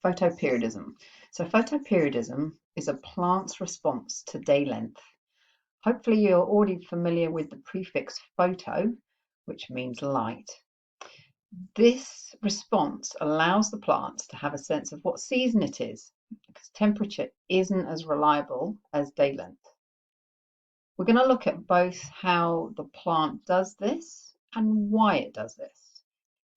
Photoperiodism. So photoperiodism is a plant's response to day length. Hopefully you're already familiar with the prefix photo, which means light. This response allows the plants to have a sense of what season it is, because temperature isn't as reliable as day length. We're going to look at both how the plant does this and why it does this.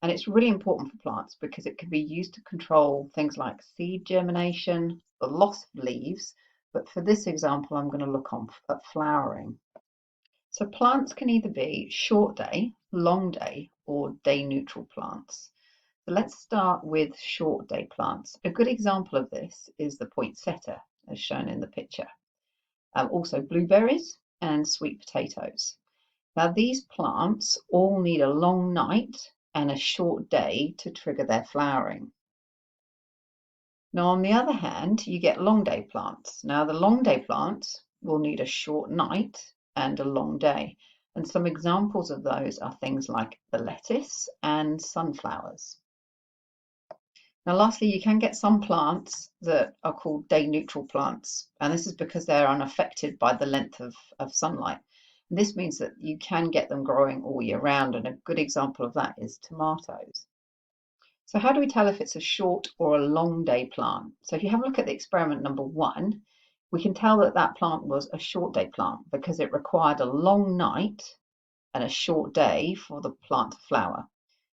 And it's really important for plants because it can be used to control things like seed germination, the loss of leaves, but for this example, I'm going to look at flowering. So plants can either be short day, long day, or day neutral plants. So let's start with short day plants. A good example of this is the poinsettia, as shown in the picture. Also blueberries and sweet potatoes. Now these plants all need a long night and a short day to trigger their flowering. Now on the other hand, you get long day plants. Now the long day plants will need a short night and a long day. And some examples of those are things like the lettuce and sunflowers. Now lastly, you can get some plants that are called day neutral plants, and this is because they're unaffected by the length of sunlight. And this means that you can get them growing all year round, and a good example of that is tomatoes. So how do we tell if it's a short or a long day plant? So if you have a look at the experiment number 1, we can tell that that plant was a short day plant because it required a long night and a short day for the plant to flower.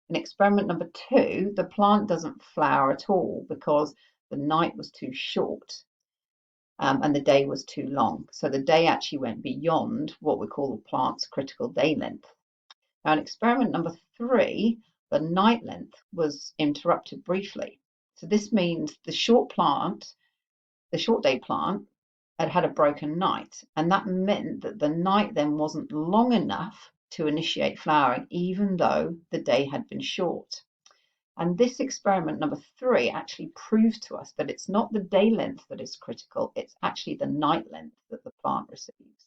In experiment number 2, the plant doesn't flower at all because the night was too short and the day was too long. So the day actually went beyond what we call the plant's critical day length. Now in experiment number 3, the night length was interrupted briefly. So this means the short day plant had a broken night, and that meant that the night then wasn't long enough to initiate flowering, even though the day had been short. And this experiment number 3 actually proves to us that it's not the day length that is critical, it's actually the night length that the plant receives.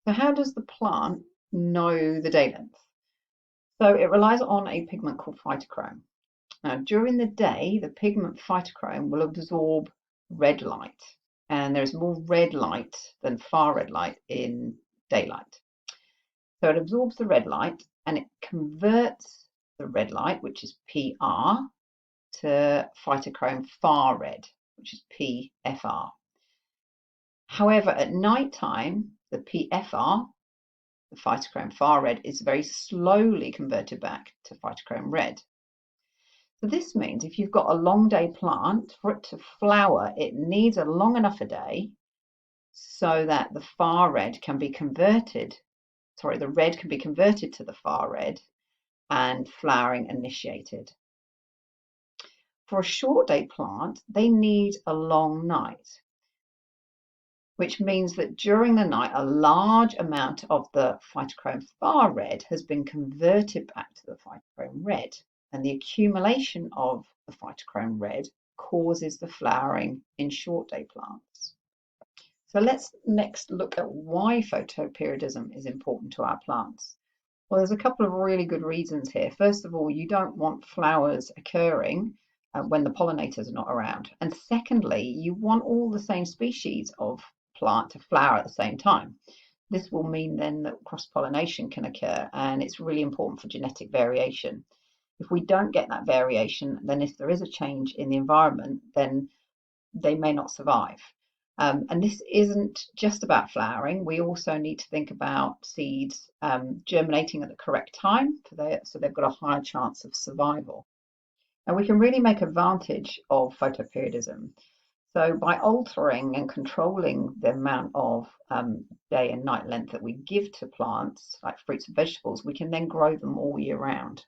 So how does the plant know the day length? So it relies on a pigment called phytochrome. Now during the day, the pigment phytochrome will absorb red light, and there's more red light than far red light in daylight. So it absorbs the red light and it converts the red light, which is PR, to phytochrome far red, which is PFR. However, at night time, the PFR, the phytochrome far red, is very slowly converted back to phytochrome red. So this means if you've got a long day plant, for it to flower, it needs a long enough a day so that the far red can be converted, the red can be converted to the far red and flowering initiated. For a short day plant, they need a long night, which means that during the night, a large amount of the phytochrome far red has been converted back to the phytochrome red, and the accumulation of the phytochrome red causes the flowering in short day plants. So let's next look at why photoperiodism is important to our plants. Well, there's a couple of really good reasons here. First of all, you don't want flowers occurring when the pollinators are not around. And secondly, you want all the same species of plant to flower at the same time. This will mean then that cross-pollination can occur, and it's really important for genetic variation. If we don't get that variation, then if there is a change in the environment, then they may not survive. And this isn't just about flowering. We also need to think about seeds germinating at the correct time, so they've got a higher chance of survival. And we can really make advantage of photoperiodism. So by altering and controlling the amount of day and night length that we give to plants, like fruits and vegetables, we can then grow them all year round.